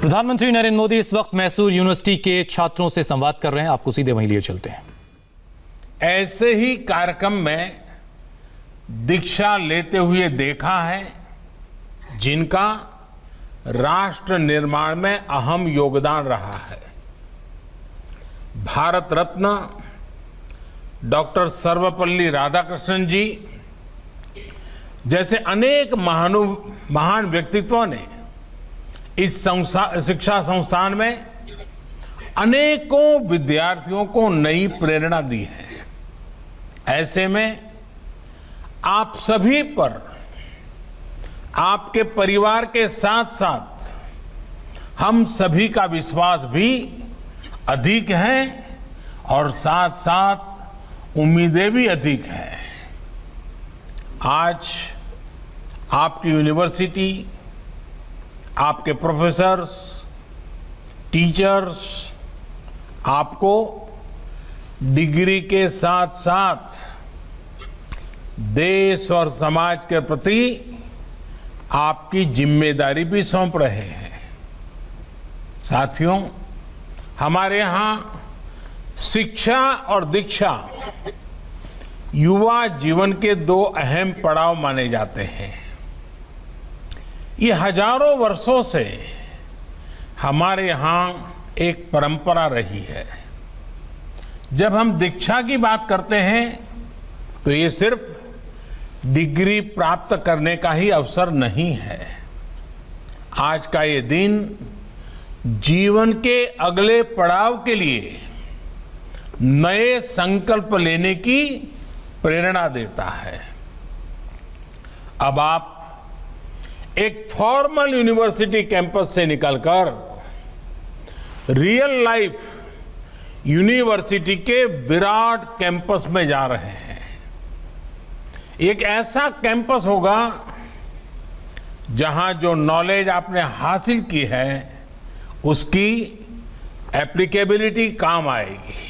प्रधानमंत्री नरेंद्र मोदी इस वक्त मैसूर यूनिवर्सिटी के छात्रों से संवाद कर रहे हैं। आपको सीधे वहीं लिए चलते हैं। ऐसे ही कार्यक्रम में दीक्षा लेते हुए देखा है जिनका राष्ट्र निर्माण में अहम योगदान रहा है। भारत रत्न डॉक्टर सर्वपल्ली राधाकृष्णन जी जैसे अनेक महान व्यक्तित्वों ने इस शिक्षा संस्थान में अनेकों विद्यार्थियों को नई प्रेरणा दी है। ऐसे में आप सभी पर, आपके परिवार के साथ साथ हम सभी का विश्वास भी अधिक है और साथ साथ उम्मीदें भी अधिक हैं। आज आपकी यूनिवर्सिटी, आपके प्रोफेसर्स, टीचर्स आपको डिग्री के साथ साथ देश और समाज के प्रति आपकी जिम्मेदारी भी सौंप रहे हैं। साथियों, हमारे यहाँ शिक्षा और दीक्षा युवा जीवन के दो अहम पड़ाव माने जाते हैं। ये हजारों वर्षों से हमारे यहाँ एक परंपरा रही है। जब हम दीक्षा की बात करते हैं तो ये सिर्फ डिग्री प्राप्त करने का ही अवसर नहीं है। आज का ये दिन जीवन के अगले पड़ाव के लिए नए संकल्प लेने की प्रेरणा देता है। अब आप एक फॉर्मल यूनिवर्सिटी कैंपस से निकलकर रियल लाइफ यूनिवर्सिटी के विराट कैंपस में जा रहे हैं। एक ऐसा कैंपस होगा जहां जो नॉलेज आपने हासिल की है उसकी एप्लीकेबिलिटी काम आएगी।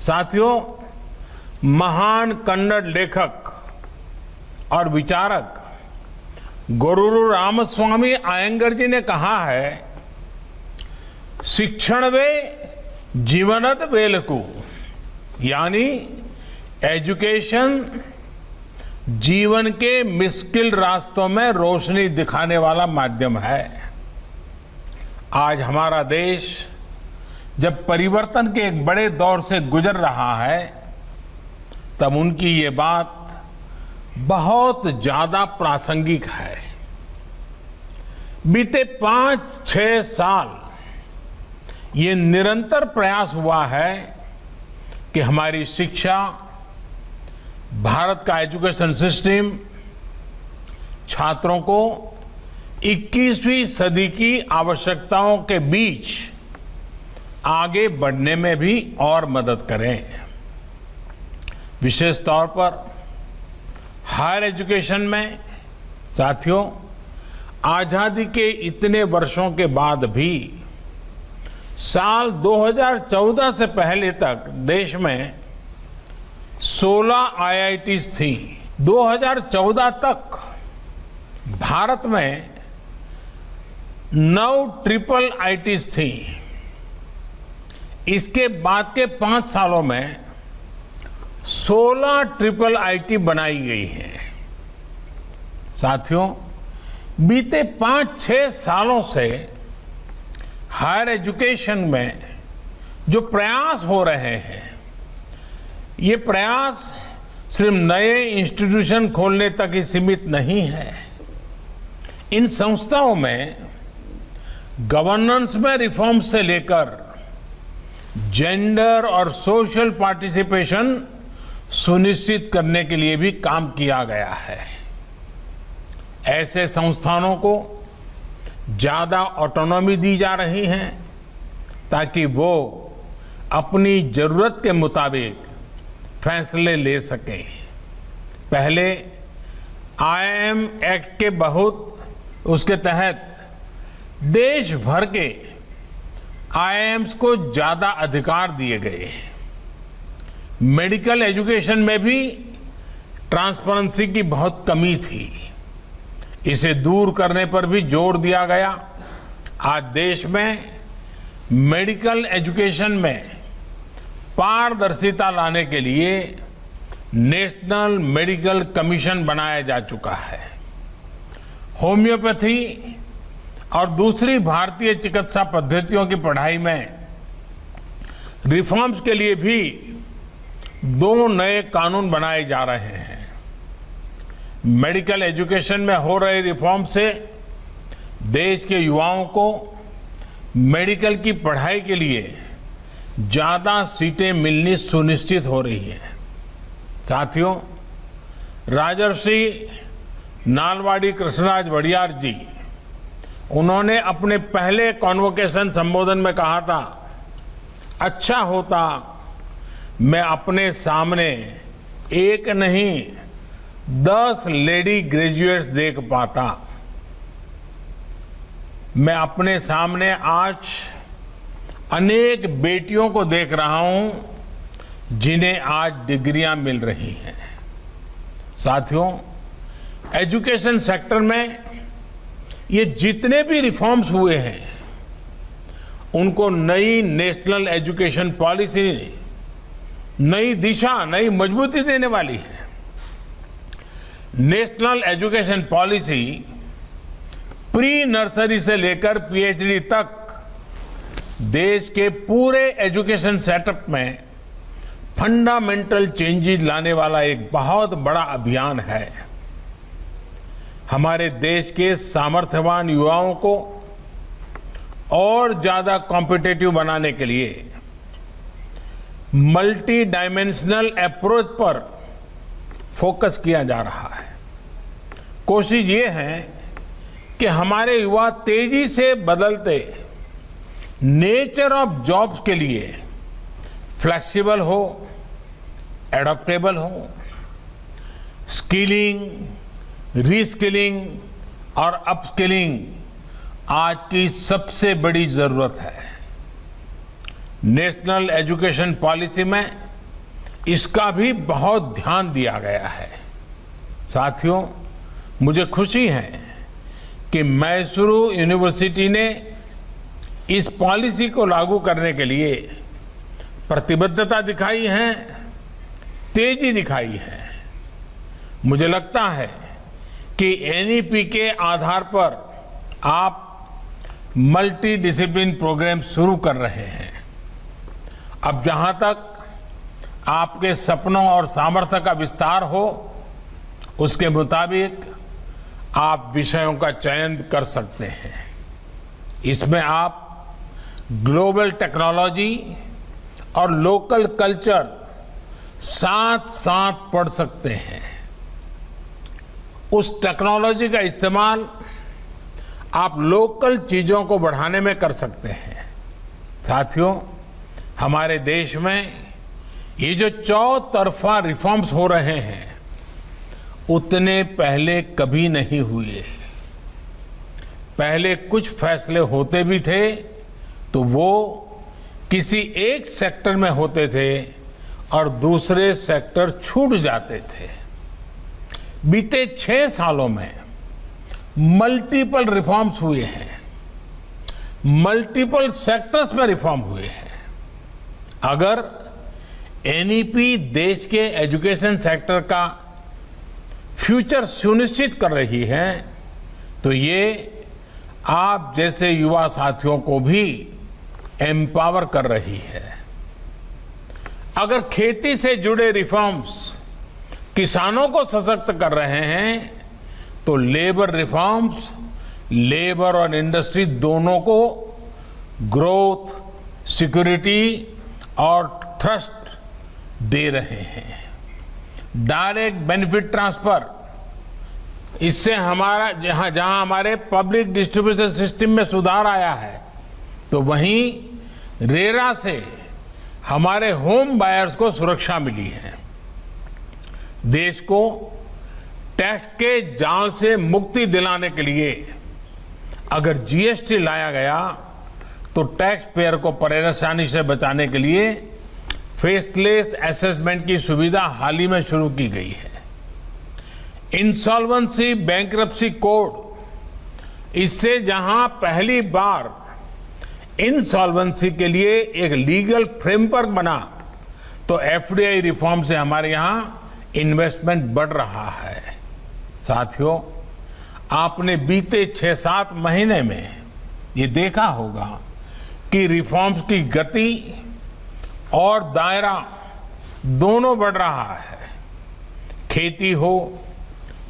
साथियों, महान कन्नड़ लेखक और विचारक गोरूरु रामस्वामी अयंगर जी ने कहा है, शिक्षण वे जीवनद वेलकु, यानी एजुकेशन जीवन के मुश्किल रास्तों में रोशनी दिखाने वाला माध्यम है। आज हमारा देश जब परिवर्तन के एक बड़े दौर से गुजर रहा है तब उनकी ये बात बहुत ज्यादा प्रासंगिक है। बीते 5-6 साल ये निरंतर प्रयास हुआ है कि हमारी शिक्षा, भारत का एजुकेशन सिस्टम छात्रों को 21वीं सदी की आवश्यकताओं के बीच आगे बढ़ने में भी और मदद करें। विशेष तौर पर हायर एजुकेशन में साथियों, आजादी के इतने वर्षों के बाद भी साल 2014 से पहले तक देश में 16 IITs थी। 2014 तक भारत में 9 ट्रिपल IITs थी। इसके बाद के 5 सालों में 16 ट्रिपल IIT बनाई गई है। साथियों, बीते 5-6 सालों से हायर एजुकेशन में जो प्रयास हो रहे हैं, ये प्रयास सिर्फ नए इंस्टीट्यूशन खोलने तक ही सीमित नहीं है। इन संस्थाओं में गवर्नेंस में रिफॉर्म से लेकर जेंडर और सोशल पार्टिसिपेशन सुनिश्चित करने के लिए भी काम किया गया है। ऐसे संस्थानों को ज्यादा ऑटोनॉमी दी जा रही है ताकि वो अपनी जरूरत के मुताबिक फैसले ले सकें। पहले IIM एक्ट के उसके तहत देश भर के IIMs को ज्यादा अधिकार दिए गए। मेडिकल एजुकेशन में भी ट्रांसपेरेंसी की बहुत कमी थी। इसे दूर करने पर भी जोर दिया गया आज देश में मेडिकल एजुकेशन में पारदर्शिता लाने के लिए नेशनल मेडिकल कमीशन बनाया जा चुका है। होम्योपैथी और दूसरी भारतीय चिकित्सा पद्धतियों की पढ़ाई में रिफॉर्म्स के लिए भी 2 नए कानून बनाए जा रहे हैं। मेडिकल एजुकेशन में हो रहे रिफॉर्म से देश के युवाओं को मेडिकल की पढ़ाई के लिए ज्यादा सीटें मिलनी सुनिश्चित हो रही है। साथियों, राजर्षि नालवाड़ी कृष्णराज वडियार जी, उन्होंने अपने पहले कॉन्वोकेशन संबोधन में कहा था, अच्छा होता मैं अपने सामने एक नहीं 10 लेडी ग्रेजुएट्स देख पाता। मैं अपने सामने आज अनेक बेटियों को देख रहा हूं जिन्हें आज डिग्रियां मिल रही हैं। साथियों, एजुकेशन सेक्टर में ये जितने भी रिफॉर्म्स हुए हैं उनको नई नेशनल एजुकेशन पॉलिसी नई दिशा, नई मजबूती देने वाली है। National education policy pre nursery से लेकर पीएचडी तक देश के पूरे एजुकेशन सेटअप में फंडामेंटल चेंजेस लाने वाला एक बहुत बड़ा अभियान है। हमारे देश के सामर्थ्यवान युवाओं को और ज्यादा कॉम्पिटिटिव बनाने के लिए मल्टी डायमेंशनल अप्रोच पर फोकस किया जा रहा है। कोशिश ये है कि हमारे युवा तेजी से बदलते नेचर ऑफ जॉब्स के लिए फ्लेक्सिबल हो, एडॉप्टेबल हो। स्किलिंग, रीस्किलिंग और अपस्किलिंग आज की सबसे बड़ी जरूरत है। नेशनल एजुकेशन पॉलिसी में इसका भी बहुत ध्यान दिया गया है। साथियों, मुझे खुशी है कि मैसूरू यूनिवर्सिटी ने इस पॉलिसी को लागू करने के लिए प्रतिबद्धता दिखाई है, तेजी दिखाई है। मुझे लगता है कि एनईपी के आधार पर आप मल्टी डिसिप्लिन प्रोग्राम शुरू कर रहे हैं। अब जहां तक आपके सपनों और सामर्थ्य का विस्तार हो, उसके मुताबिक आप विषयों का चयन कर सकते हैं। इसमें आप ग्लोबल टेक्नोलॉजी और लोकल कल्चर साथ साथ पढ़ सकते हैं। उस टेक्नोलॉजी का इस्तेमाल आप लोकल चीजों को बढ़ाने में कर सकते हैं। साथियों, हमारे देश में ये जो चौतरफा रिफॉर्म्स हो रहे हैं उतने पहले कभी नहीं हुए। पहले कुछ फैसले होते भी थे तो वो किसी एक सेक्टर में होते थे और दूसरे सेक्टर छूट जाते थे। बीते 6 सालों में मल्टीपल रिफॉर्म्स हुए हैं, मल्टीपल सेक्टर्स में रिफॉर्म हुए हैं। अगर एनईपी देश के एजुकेशन सेक्टर का फ्यूचर सुनिश्चित कर रही है तो ये आप जैसे युवा साथियों को भी एम्पावर कर रही है। अगर खेती से जुड़े रिफॉर्म्स किसानों को सशक्त कर रहे हैं तो लेबर रिफॉर्म्स लेबर और इंडस्ट्री दोनों को ग्रोथ, सिक्योरिटी और ट्रस्ट दे रहे हैं। डायरेक्ट बेनिफिट ट्रांसफर, इससे हमारा जहां हमारे पब्लिक डिस्ट्रीब्यूशन सिस्टम में सुधार आया है तो वहीं रेरा से हमारे होम बायर्स को सुरक्षा मिली है। देश को टैक्स के जाल से मुक्ति दिलाने के लिए अगर जीएसटी लाया गया तो टैक्स पेयर को परेशानी से बचाने के लिए फेसलेस असेसमेंट की सुविधा हाल ही में शुरू की गई है। इंसॉल्वेंसी बैंक्रप्सी कोड इससे जहां पहली बार इंसॉल्वेंसी के लिए एक लीगल फ्रेमवर्क बना, तो एफडीआई रिफॉर्म से हमारे यहां इन्वेस्टमेंट बढ़ रहा है। साथियों, आपने बीते 6-7 महीने में ये देखा होगा कि रिफॉर्म्स की गति और दायरा दोनों बढ़ रहा है। खेती हो,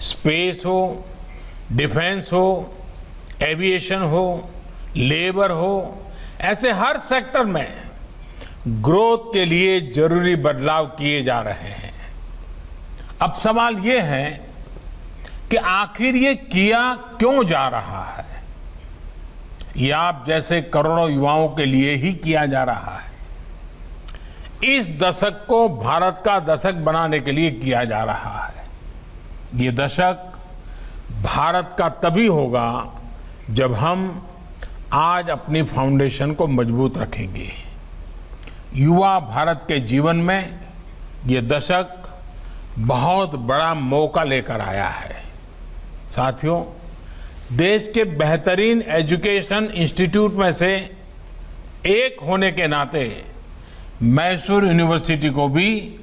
स्पेस हो, डिफेंस हो, एविएशन हो, लेबर हो, ऐसे हर सेक्टर में ग्रोथ के लिए जरूरी बदलाव किए जा रहे हैं। अब सवाल ये है कि आखिर ये किया क्यों जा रहा है? ये आप जैसे करोड़ों युवाओं के लिए ही किया जा रहा है। इस दशक को भारत का दशक बनाने के लिए किया जा रहा है। ये दशक भारत का तभी होगा जब हम आज अपनी फाउंडेशन को मजबूत रखेंगे। युवा भारत के जीवन में ये दशक बहुत बड़ा मौका लेकर आया है। साथियों, देश के बेहतरीन एजुकेशन इंस्टीट्यूट में से एक होने के नाते मैसूर यूनिवर्सिटी को भी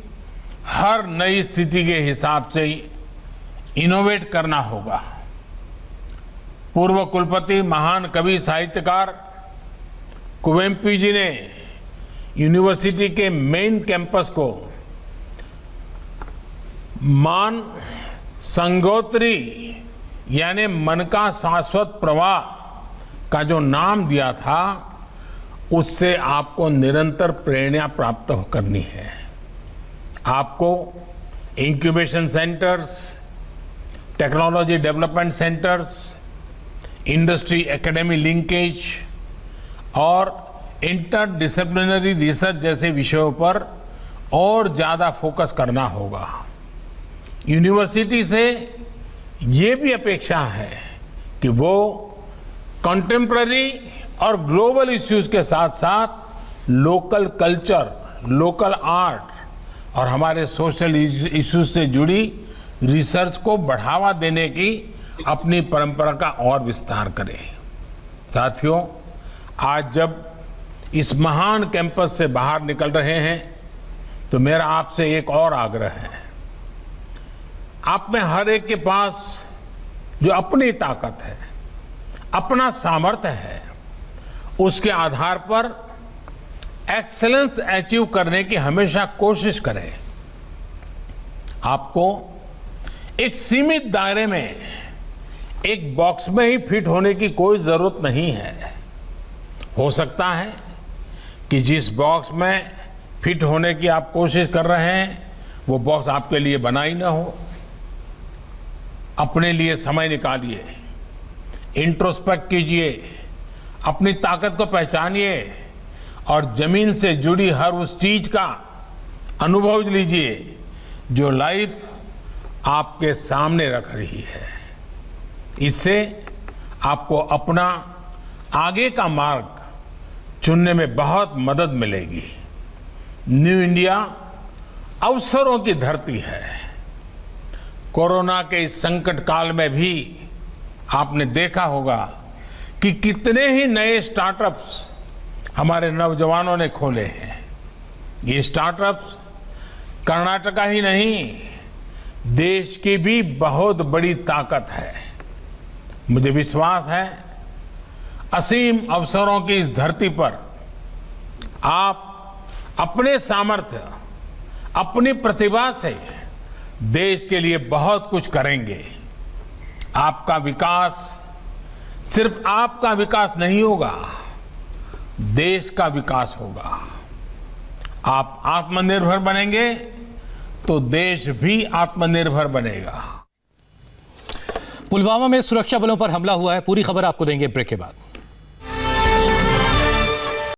हर नई स्थिति के हिसाब से इनोवेट करना होगा। पूर्व कुलपति महान कवि साहित्यकार कुवेम्पू जी ने यूनिवर्सिटी के मेन कैंपस को मान संगोत्री यानी मन का शाश्वत प्रवाह का जो नाम दिया था, उससे आपको निरंतर प्रेरणा प्राप्त करनी है। आपको incubation centres, technology development centres, industry academy linkage और इंटरडिसिप्लिनरी रिसर्च जैसे विषयों पर और ज्यादा फोकस करना होगा। यूनिवर्सिटी से ये भी अपेक्षा है कि वो कंटेम्पररी और ग्लोबल इश्यूज के साथ साथ लोकल कल्चर, लोकल आर्ट और हमारे सोशल इश्यूज से जुड़ी रिसर्च को बढ़ावा देने की अपनी परंपरा का और विस्तार करें। साथियों, आज जब इस महान कैंपस से बाहर निकल रहे हैं तो मेरा आपसे एक और आग्रह है। आप में हर एक के पास जो अपनी ताकत है, अपना सामर्थ्य है, उसके आधार पर एक्सीलेंस अचीव करने की हमेशा कोशिश करें। आपको एक सीमित दायरे में, एक बॉक्स में ही फिट होने की कोई जरूरत नहीं है। हो सकता है कि जिस बॉक्स में फिट होने की आप कोशिश कर रहे हैं वो बॉक्स आपके लिए बना ही ना हो। अपने लिए समय निकालिए, इंट्रोस्पेक्ट कीजिए, अपनी ताकत को पहचानिए और जमीन से जुड़ी हर उस चीज का अनुभव लीजिए जो लाइफ आपके सामने रख रही है। इससे आपको अपना आगे का मार्ग चुनने में बहुत मदद मिलेगी। न्यू इंडिया अवसरों की धरती है। कोरोना के इस संकट काल में भी आपने देखा होगा कि कितने ही नए स्टार्टअप्स हमारे नौजवानों ने खोले हैं। ये स्टार्टअप्स कर्नाटका ही नहीं, देश की भी बहुत बड़ी ताकत है। मुझे विश्वास है असीम अवसरों की इस धरती पर आप अपने सामर्थ्य, अपनी प्रतिभा से देश के लिए बहुत कुछ करेंगे। आपका विकास सिर्फ आपका विकास नहीं होगा, देश का विकास होगा। आप आत्मनिर्भर बनेंगे तो देश भी आत्मनिर्भर बनेगा। पुलवामा में सुरक्षा बलों पर हमला हुआ है। पूरी खबर आपको देंगे ब्रेक के बाद।